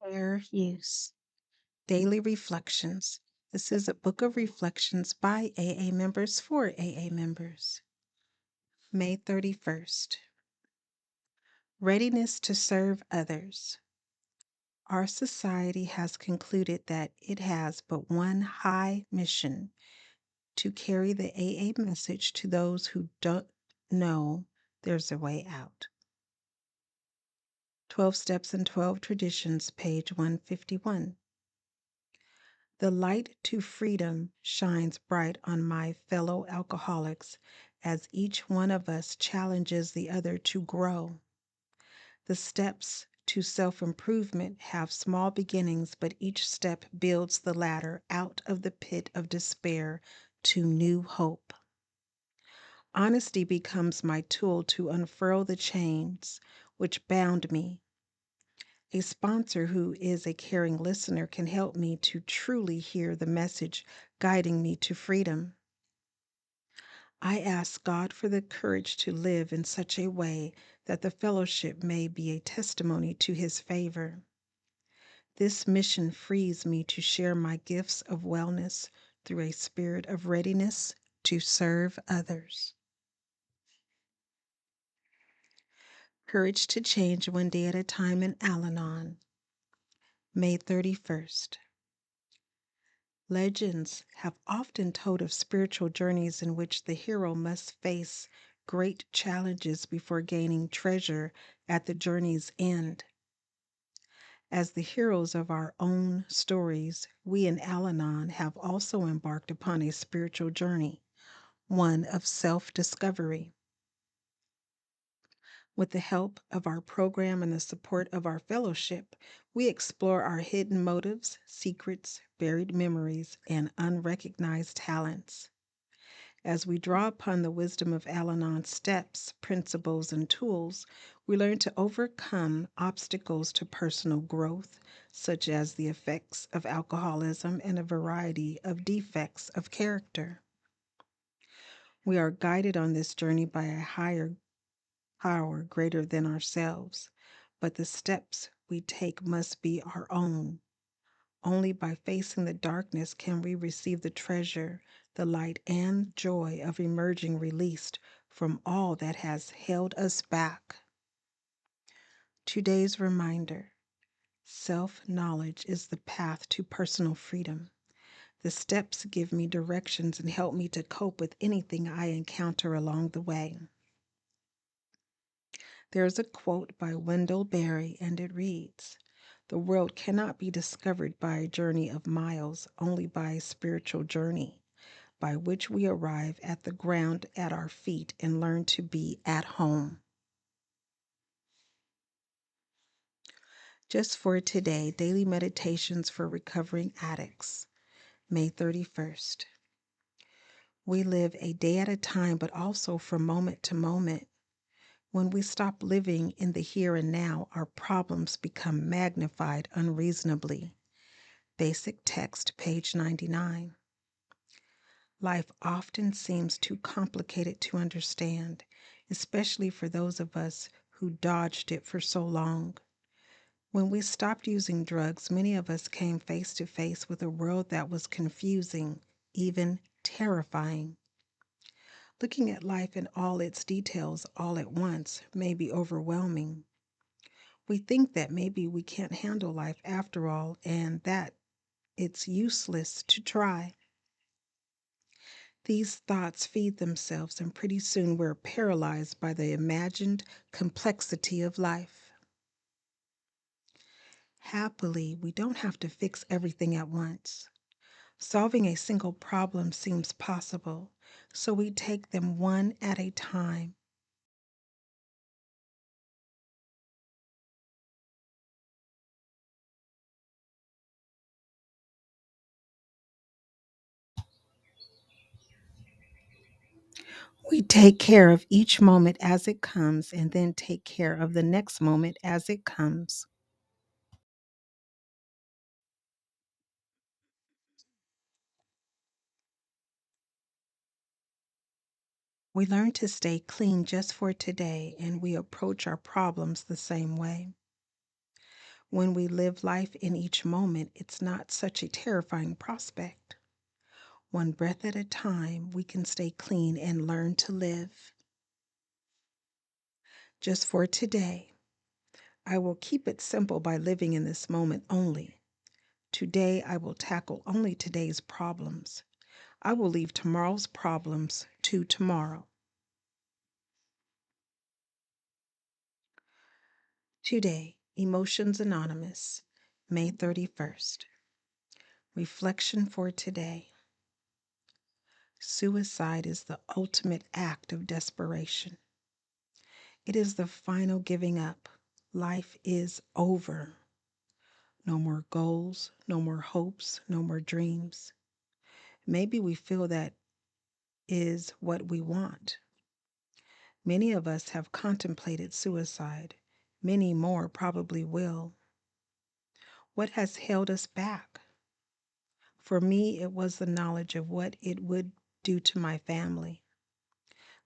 Fair use. Daily Reflections. This is a book of reflections by AA members for AA members. May 31st. Readiness to serve others. Our society has concluded that it has but one high mission: to carry the AA message to those who don't know there's a way out. 12 Steps and 12 Traditions, page 151. The light to freedom shines bright on my fellow alcoholics as each one of us challenges the other to grow. The steps to self-improvement have small beginnings, but each step builds the ladder out of the pit of despair to new hope. Honesty becomes my tool to unfurl the chains which bound me. A sponsor who is a caring listener can help me to truly hear the message guiding me to freedom. I ask God for the courage to live in such a way that the fellowship may be a testimony to His favor. This mission frees me to share my gifts of wellness through a spirit of readiness to serve others. Courage to Change One Day at a Time in Al-Anon, May 31st. Legends have often told of spiritual journeys in which the hero must face great challenges before gaining treasure at the journey's end. As the heroes of our own stories, we in Al-Anon have also embarked upon a spiritual journey, one of self-discovery. With the help of our program and the support of our fellowship, we explore our hidden motives, secrets, buried memories, and unrecognized talents. As we draw upon the wisdom of Al-Anon's steps, principles, and tools, we learn to overcome obstacles to personal growth, such as the effects of alcoholism and a variety of defects of character. We are guided on this journey by a higher power greater than ourselves, but the steps we take must be our own. Only by facing the darkness can we receive the treasure, the light, and joy of emerging released from all that has held us back. Today's reminder: self-knowledge is the path to personal freedom. The steps give me directions and help me to cope with anything I encounter along the way. There's a quote by Wendell Berry, and it reads, "The world cannot be discovered by a journey of miles, only by a spiritual journey, by which we arrive at the ground at our feet and learn to be at home." Just for today, Daily Meditations for Recovering Addicts, May 31st. We live a day at a time, but also from moment to moment. When we stop living in the here and now, our problems become magnified unreasonably. Basic text, page 99. Life often seems too complicated to understand, especially for those of us who dodged it for so long. When we stopped using drugs, many of us came face to face with a world that was confusing, even terrifying. Looking at life in all its details all at once may be overwhelming. We think that maybe we can't handle life after all and that it's useless to try. These thoughts feed themselves, and pretty soon we're paralyzed by the imagined complexity of life. Happily, we don't have to fix everything at once. Solving a single problem seems possible, so we take them one at a time. We take care of each moment as it comes and then take care of the next moment as it comes. We learn to stay clean just for today, and we approach our problems the same way. When we live life in each moment, it's not such a terrifying prospect. One breath at a time, we can stay clean and learn to live. Just for today, I will keep it simple by living in this moment only. Today, I will tackle only today's problems. I will leave tomorrow's problems to tomorrow. Today, Emotions Anonymous, May 31st. Reflection for today. Suicide is the ultimate act of desperation. It is the final giving up. Life is over. No more goals, no more hopes, no more dreams. Maybe we feel that is what we want. Many of us have contemplated suicide. Many more probably will. What has held us back? For me, it was the knowledge of what it would do to my family.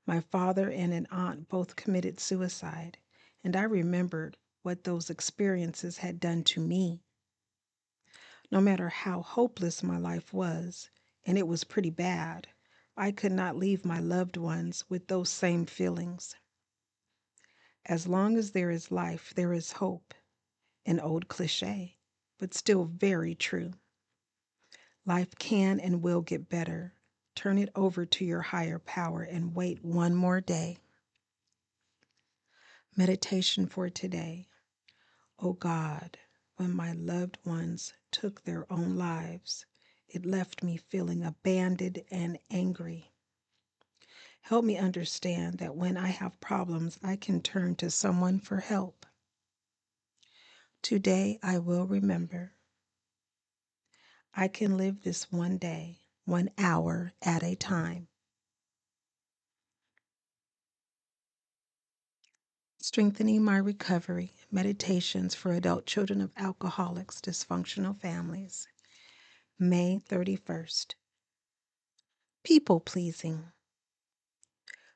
My father and an aunt both committed suicide, and I remembered what those experiences had done to me. No matter how hopeless my life was, and it was pretty bad, I could not leave my loved ones with those same feelings. As long as there is life, there is hope. An old cliche, but still very true. Life can and will get better. Turn it over to your higher power and wait one more day. Meditation for today. Oh God, when my loved ones took their own lives, it left me feeling abandoned and angry. Help me understand that when I have problems, I can turn to someone for help. Today I will remember. I can live this one day, 1 hour at a time. Strengthening my recovery, meditations for adult children of alcoholics, dysfunctional families. May 31st. People pleasing.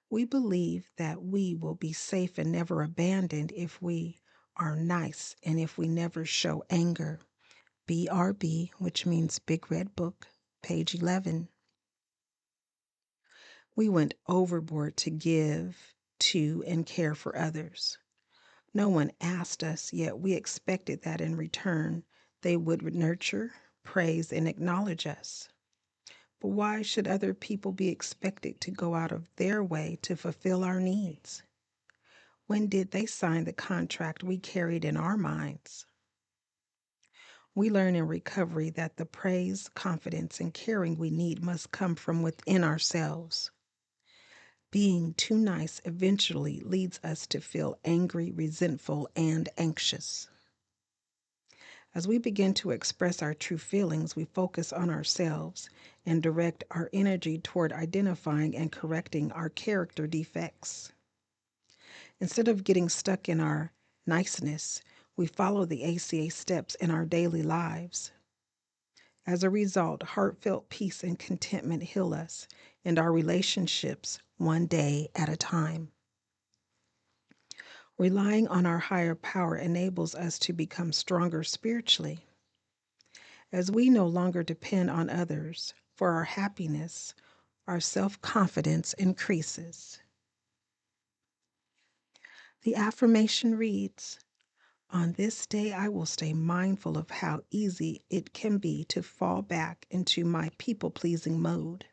We believe that we will be safe and never abandoned if we are nice and if we never show anger. BRB, which means Big Red Book, page 11. We went overboard to give to and care for others. No one asked us, yet we expected that in return they would nurture, praise, and acknowledge us. But why should other people be expected to go out of their way to fulfill our needs? When did they sign the contract we carried in our minds? We learn in recovery that the praise, confidence, and caring we need must come from within ourselves. Being too nice eventually leads us to feel angry, resentful, and anxious. As we begin to express our true feelings, we focus on ourselves and direct our energy toward identifying and correcting our character defects. Instead of getting stuck in our niceness, we follow the ACA steps in our daily lives. As a result, heartfelt peace and contentment heal us and our relationships one day at a time. Relying on our higher power enables us to become stronger spiritually. As we no longer depend on others for our happiness, our self-confidence increases. The affirmation reads, "On this day, I will stay mindful of how easy it can be to fall back into my people-pleasing mode.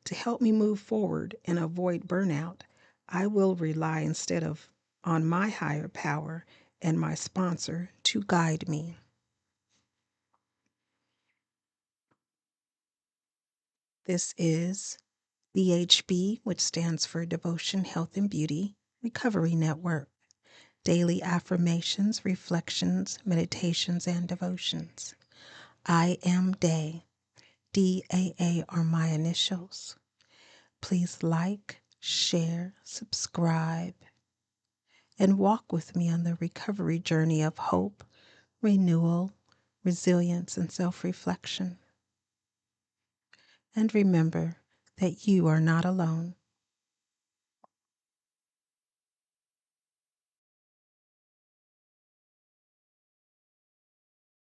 To help me move forward and avoid burnout, I will rely instead of on my higher power and my sponsor to guide me." This is DHB, which stands for Devotion, Health, and Beauty Recovery Network. Daily affirmations, reflections, meditations, and devotions. I am Day. DAA are my initials. Please like, share, subscribe, and walk with me on the recovery journey of hope, renewal, resilience, and self-reflection. And remember that you are not alone.